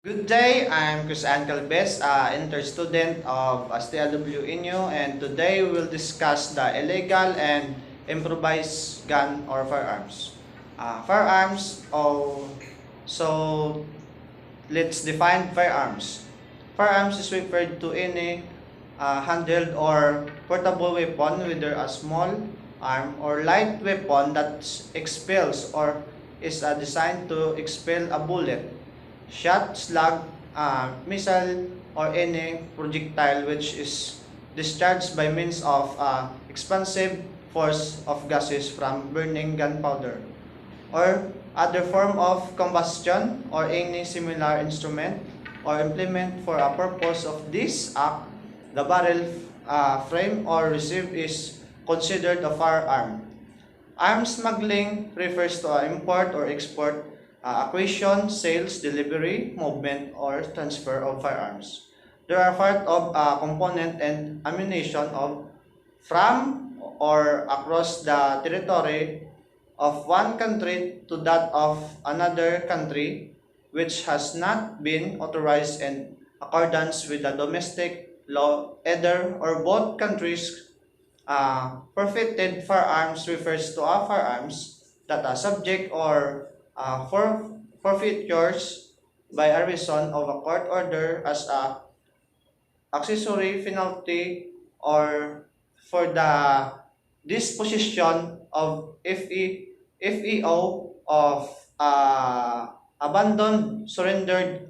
Good day, I'm Cris Calvez, intern student of STLW Inyo, and today we will discuss the illegal and improvised gun or firearms. Firearms, so let's define firearms. Firearms is referred to any handheld or portable weapon, whether a small arm or light weapon that expels or is designed to expel a bullet, shot, slug, missile, or any projectile which is discharged by means of expansive force of gases from burning gunpowder or other form of combustion or any similar instrument or implement for a purpose of this act, the barrel, frame, or receive is considered a firearm. Arms smuggling refers to import or export, acquisition, sales, delivery, movement, or transfer of firearms. They are part of a component and ammunition of from or across the territory of one country to that of another country which has not been authorized in accordance with the domestic law. Either or both countries, forfeited firearms refers to firearms that are subject or forfeitures by a reason of a court order as a accessory penalty or for the disposition of FEO of abandoned, surrendered,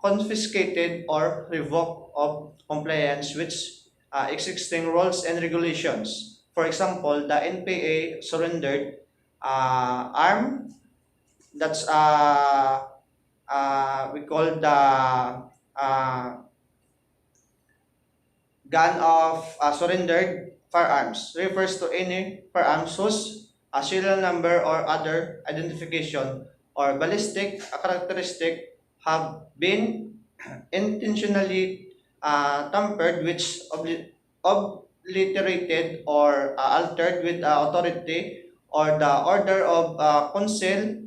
confiscated, or revoked of compliance with existing rules and regulations. For example, the NPA surrendered arm, that's we call the uh, gun of surrendered firearms, refers to any firearms whose serial number or other identification or ballistic characteristic have been intentionally tampered, which obliterated or altered with authority or the order of council,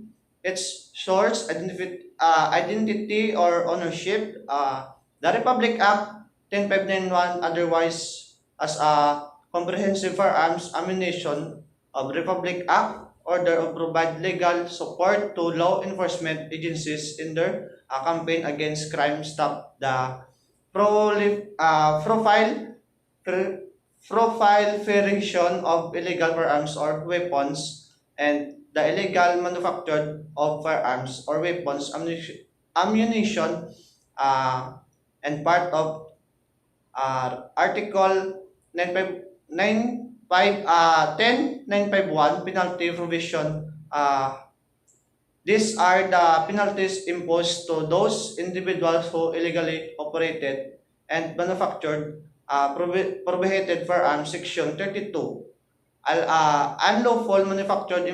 its source, identity or ownership. The Republic Act 10591, otherwise as a Comprehensive Firearms Ammunition of Republic Act, order of provide legal support to law enforcement agencies in their campaign against crime. Stop the profile proliferation of illegal firearms or weapons and the illegal manufacture of firearms or weapons, ammunition, uh, and part of Article 10951 penalty provision. These are the penalties imposed to those individuals who illegally operated and manufactured prohibited firearms. Section 32. Unlawful manufactured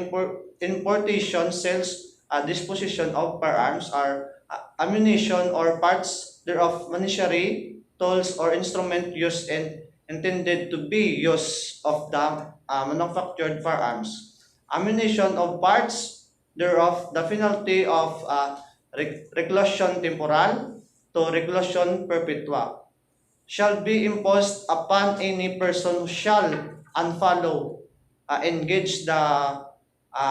importation, sales, disposition of firearms are ammunition or parts thereof, machinery, tools, or instrument used and intended to be used of the manufactured firearms. Ammunition of parts thereof, the penalty of reclusion temporal to reclusion perpetua shall be imposed upon any person who shall unfollow, engage the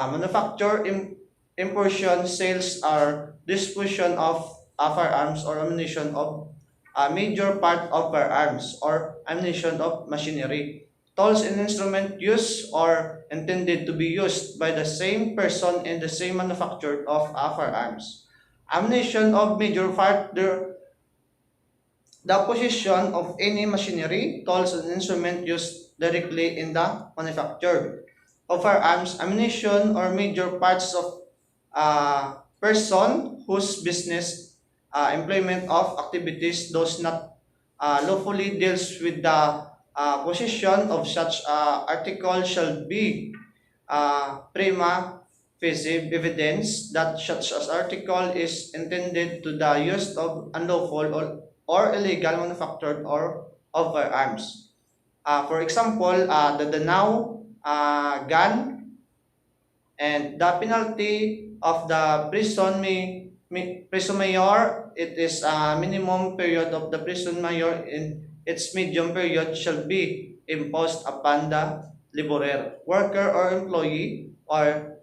manufacture, importation, sales, or disposition of firearms or ammunition of a major part of firearms or ammunition of machinery, tools and instrument used or intended to be used by the same person in the same manufacture of firearms. Ammunition of major part, the position of any machinery, tools, and instrument used directly in the manufacture of firearms, ammunition, or major parts of person whose business, employment of activities does not lawfully deals with the possession of such article shall be prima facie evidence that such as article is intended to the use of unlawful or illegal manufactured or of firearms. For example, the now gun, and the penalty of the prison may Prison mayor, it is a minimum period of the prison mayor in its medium period shall be imposed upon the laborer, worker or employee or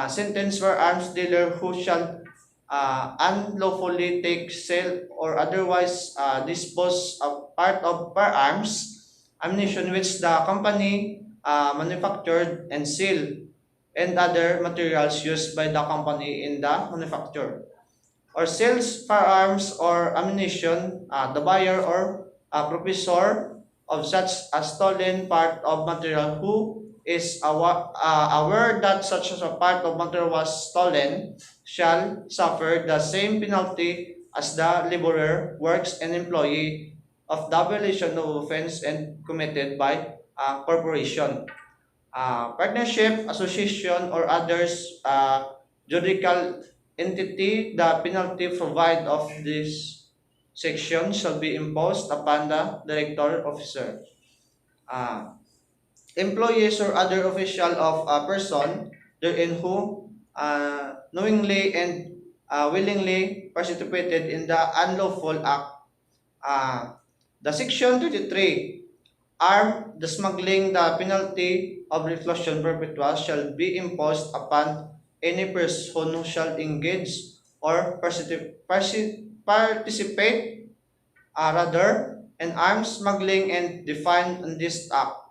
sentenced firearms dealer who shall unlawfully take, sell, or otherwise dispose of part of firearms, ammunition which the company manufactured and sell, and other materials used by the company in the manufacture or sells firearms or ammunition, the buyer or professor of such a stolen part of material who is aware that such as a part of material was stolen shall suffer the same penalty as the laborer, works, and employee of the violation of offense and committed by a corporation, partnership, association, or others judicial entity. The penalty provided of this section shall be imposed upon the director officer. Uh, Employees or other official of a person therein who knowingly and willingly participated in the unlawful act. Uh, the section 33 arm the smuggling, the penalty of reclusion perpetua shall be imposed upon any person who shall engage or participate rather in arms smuggling and defined in this act.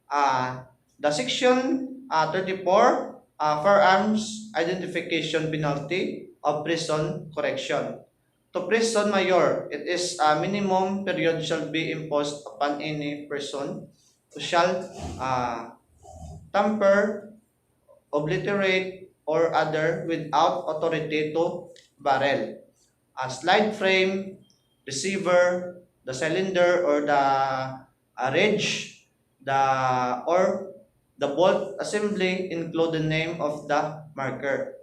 Uh, the section 34 firearms identification penalty of prison correction. To prison mayor, it is a minimum period shall be imposed upon any person who shall uh, tamper, obliterate, or other without authority to barrel, a slide frame, receiver, the cylinder or the ridge, the or the bolt assembly include the name of the marker,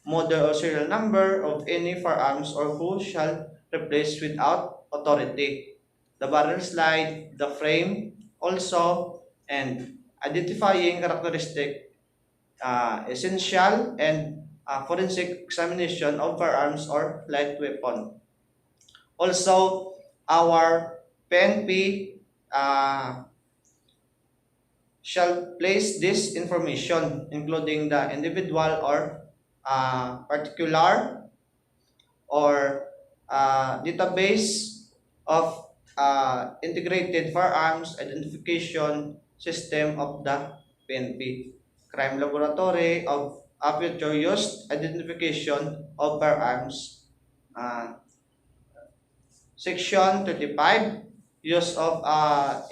model or serial number of any firearms or who shall replace without authority, the barrel slide, the frame also, and identifying characteristic, essential, and forensic examination of firearms or light weapon. Also, our PNP shall place this information, including the individual or particular or database of integrated firearms identification system of the PNP, crime laboratory of future use identification of firearms, uh, section 35 use of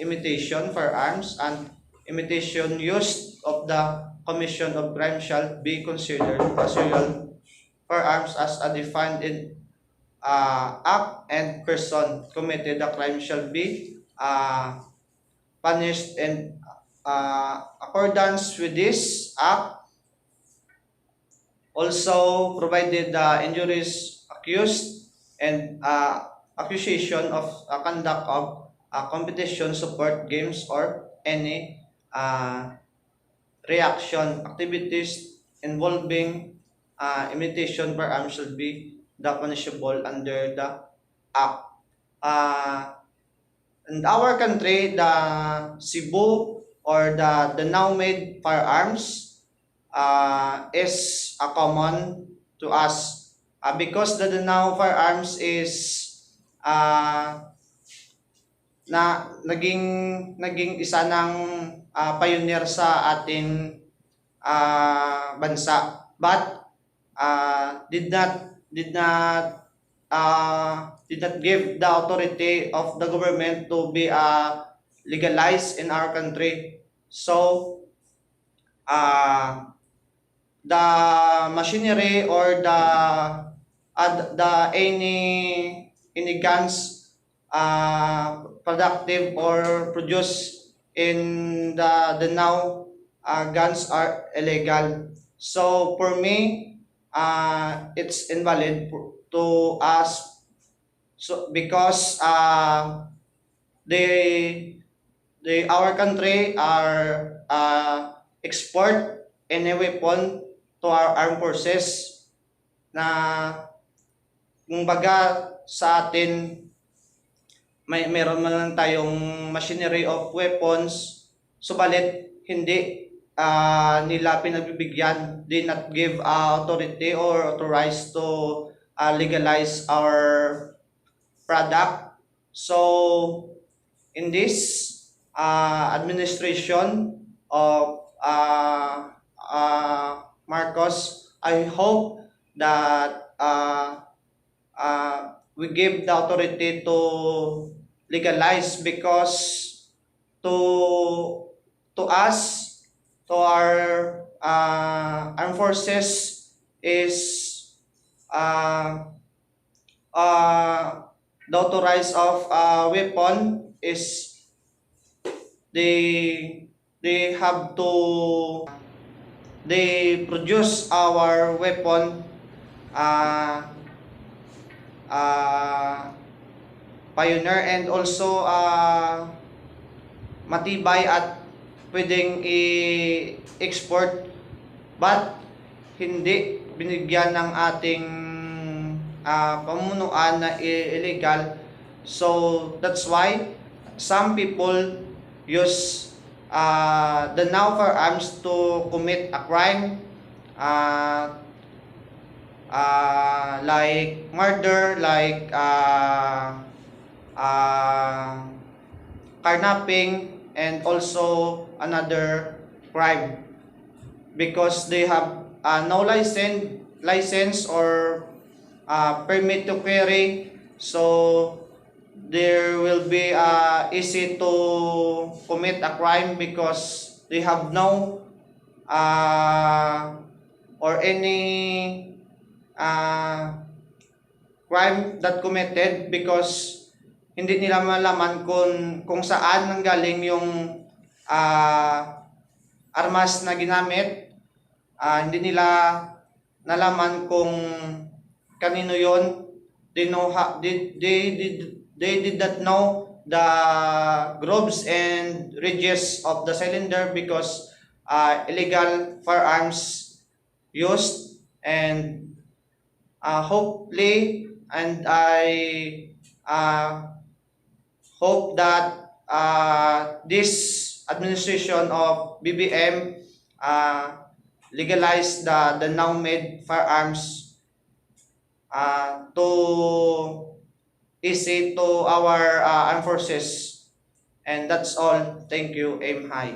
imitation firearms and imitation use of the commission of crime shall be considered as serial firearms as defined in act, and person committed the crime shall be punished in accordance with this act. Also, provided the injuries accused and accusation of conduct of competition, support games, or any uh, reaction activities involving imitation firearms shall be the punishable under the act. Uh, in our country, the Cebu or the now made firearms is common to us because the now firearms is uh, naging isa ng pioneer sa ating bansa, but did not give the authority of the government to be legalized in our country. So the machinery or the any guns productive or produced in the now guns are illegal. So for me, it's invalid to us. So because they our country are export any weapon to our armed forces na kumbaga sa atin, meron man lang tayong machinery of weapons, subalit hindi nila pinagbibigyan, they not give authority or authorized to legalize our product. So in this administration of Marcos, I hope that we give the authority to legalize, because to us, to our armed forces is the authorized of weapon is they have to they produce our weapon uh, pioneer and also matibay at pwedeng i-export, but hindi binigyan ng ating pamunuan na illegal. So that's why some people use the now firearms to commit a crime, like murder, like carnapping, and also another crime, because they have no license or permit to carry. So there will be easy to commit a crime because they have no or any crime that committed, because hindi nila malaman kung saan nanggaling yung armas na ginamit. Hindi nila nalaman kung kanino yon. They did not know the grooves and ridges of the cylinder, because illegal firearms used. And hopefully, and I hope that this administration of BBM legalize the now made firearms to easy to our armed forces. And that's all. Thank you. Aim high.